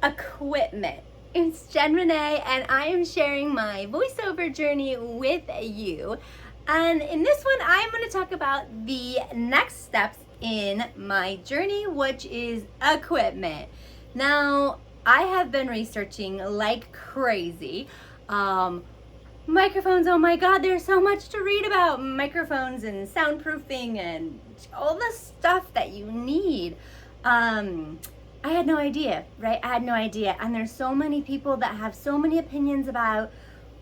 equipment. It's Jen Renee, and I am sharing my voiceover journey with you. And in this one, I'm going to talk about the next steps in my journey, which is equipment. Now, I have been researching like crazy. Microphones, oh my God, there's so much to read about microphones and soundproofing and all the stuff that you need. I had no idea, right? I had no idea. And there's so many people that have so many opinions about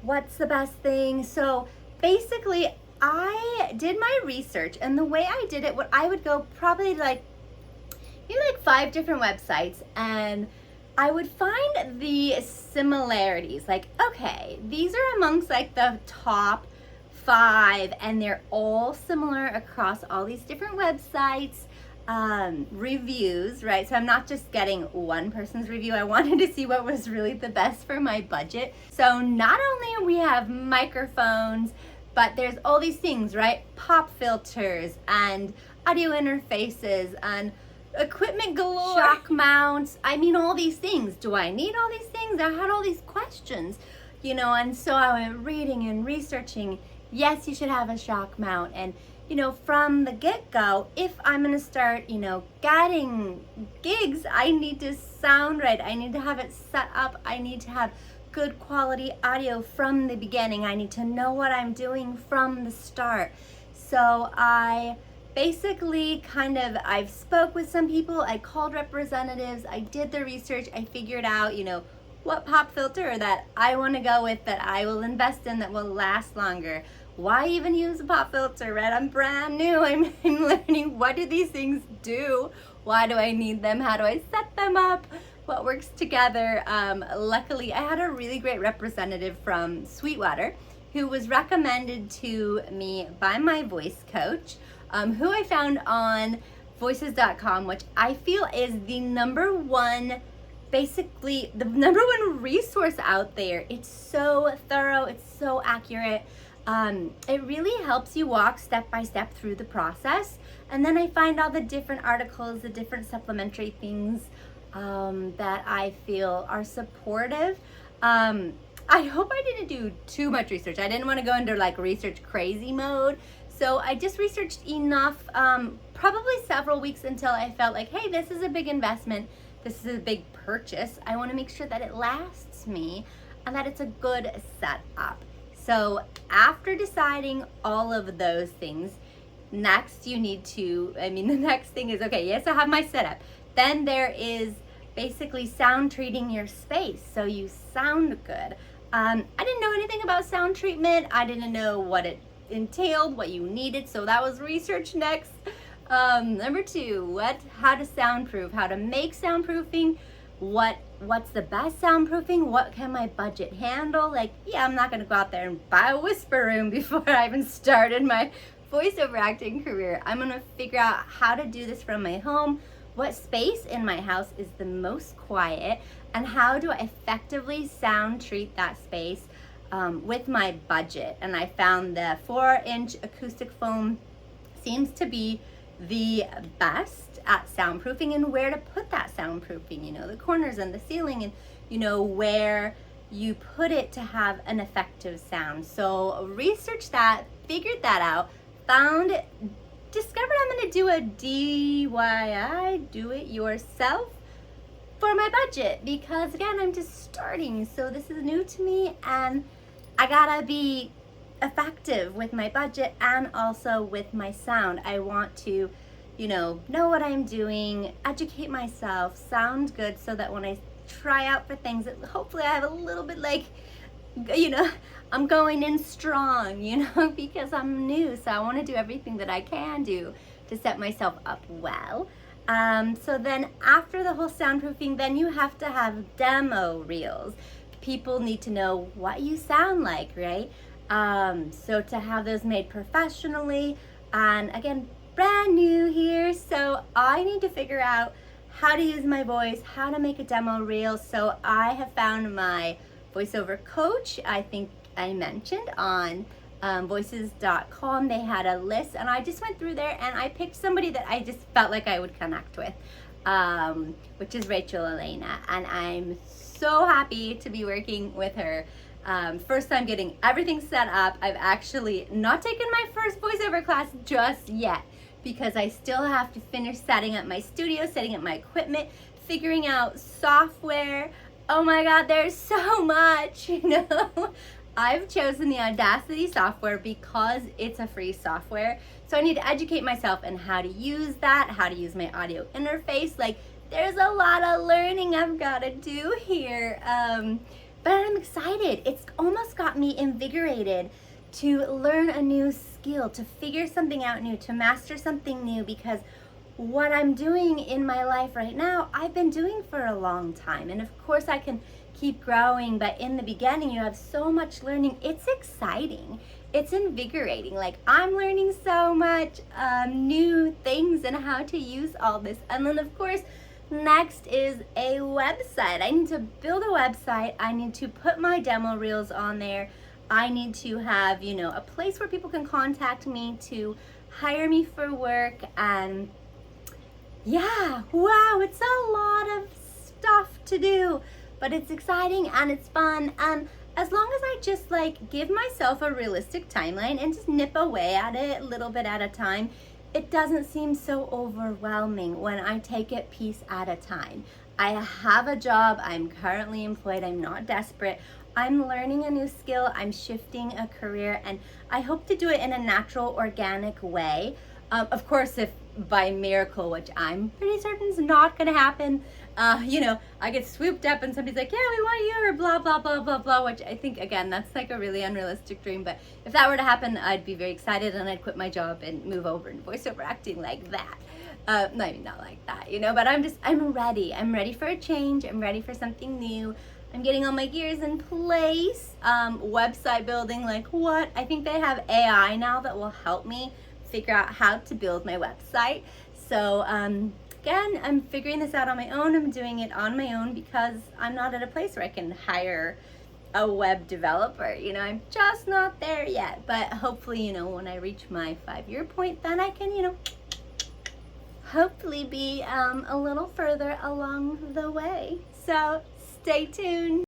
what's the best thing. So basically, I did my research, and the way I did it, I would go probably maybe 5 different websites, and I would find the similarities. Like, okay, these are amongst like the top 5, and they're all similar across all these different websites. Reviews, right? So I'm not just getting one person's review. I wanted to see what was really the best for my budget. So not only we have microphones, but there's all these things, right? Pop filters and audio interfaces and equipment galore, shock mounts. I mean, all these things. Do I need all these things? I had all these questions, and so I went reading and researching. Yes, you should have a shock mount. And from the get-go, if I'm gonna start, getting gigs, I need to sound right. I need to have it set up. I need to have good quality audio from the beginning. I need to know what I'm doing from the start. So I basically I've spoke with some people, I called representatives, I did the research, I figured out, what pop filter that I want to go with, that I will invest in, that will last longer. Why even use a pop filter, right? I'm brand new. I'm learning, what do these things do? Why do I need them? How do I set them up? What works together? Luckily, I had a really great representative from Sweetwater who was recommended to me by my voice coach, who I found on voices.com, which I feel is the number one resource out there. It's so thorough, it's so accurate. It really helps you walk step by step through the process. And then I find all the different articles, the different supplementary things that I feel are supportive. I hope I didn't do too much research. I didn't want to go into like research crazy mode. So I just researched enough, probably several weeks, until I felt like, hey, this is a big investment. This is a big purchase. I want to make sure that it lasts me and that it's a good setup. So after deciding all of those things, next the next thing is, okay, yes, I have my setup. Then there is basically sound treating your space so you sound good. I didn't know anything about sound treatment. I didn't know what it entailed, what you needed. So that was research next. Number 2, how to soundproof, how to make soundproofing, what's the best soundproofing, what can my budget handle? I'm not gonna go out there and buy a whisper room before I even started my voiceover acting career. I'm gonna figure out how to do this from my home, what space in my house is the most quiet, and how do I effectively sound treat that space with my budget. And I found the 4-inch acoustic foam seems to be the best at soundproofing, and where to put that soundproofing, the corners and the ceiling, and where you put it to have an effective sound. So research that, figured that out, discovered I'm going to do a DIY, do it yourself, for my budget, because again, I'm just starting, so this is new to me, and I gotta be effective with my budget and also with my sound. I want to, know what I'm doing, educate myself, sound good, so that when I try out for things, hopefully I have a little bit I'm going in strong, because I'm new. So I want to do everything that I can do to set myself up well. So then after the whole soundproofing, then you have to have demo reels. People need to know what you sound like, right? So to have those made professionally, and again, brand new here, so I need to figure out how to use my voice, how to make a demo reel. So I have found my voiceover coach, I think I mentioned on voices.com. They had a list, and I just went through there and I picked somebody that I just felt like I would connect with. which is Rachel Elena, and I'm so happy to be working with her. First time getting everything set up. I've actually not taken my first voiceover class just yet because I still have to finish setting up my studio, setting up my equipment, figuring out software. Oh my God, there's so much, you know. I've chosen the Audacity software because it's a free software. So I need to educate myself on how to use that, how to use my audio interface. Like, there's a lot of learning I've got to do here. But I'm excited. It's almost got me invigorated to learn a new skill, to figure something out new, to master something new, because what I'm doing in my life right now, I've been doing for a long time. And of course I can keep growing, but in the beginning you have so much learning. It's exciting. It's invigorating. Like, I'm learning so much new things and how to use all this. And then of course, next is a website. I need to build a website. I need to put my demo reels on there. I need to have, you know, a place where people can contact me to hire me for work. And yeah, wow, it's a lot of stuff to do, but it's exciting and it's fun. And as long as I just like give myself a realistic timeline and just nip away at it a little bit at a time, it doesn't seem so overwhelming when I take it piece at a time. I have a job, I'm currently employed, I'm not desperate. I'm learning a new skill, I'm shifting a career, and I hope to do it in a natural, organic way. Of course, if by miracle, which I'm pretty certain is not gonna happen, you know, I get swooped up and somebody's like, yeah, we want you, or blah, blah, blah, blah, blah, which I think, again, that's like a really unrealistic dream. But if that were to happen, I'd be very excited and I'd quit my job and move over into voiceover acting like that. No, I mean, not like that, you know, but I'm ready. I'm ready for a change. I'm ready for something new. I'm getting all my gears in place. Website building, like what? I think they have AI now that will help me figure out how to build my website. So again, I'm figuring this out on my own. I'm doing it on my own because I'm not at a place where I can hire a web developer. You know, I'm just not there yet. But hopefully, you know, when I reach my 5-year point, then I can, you know, hopefully be a little further along the way. So stay tuned.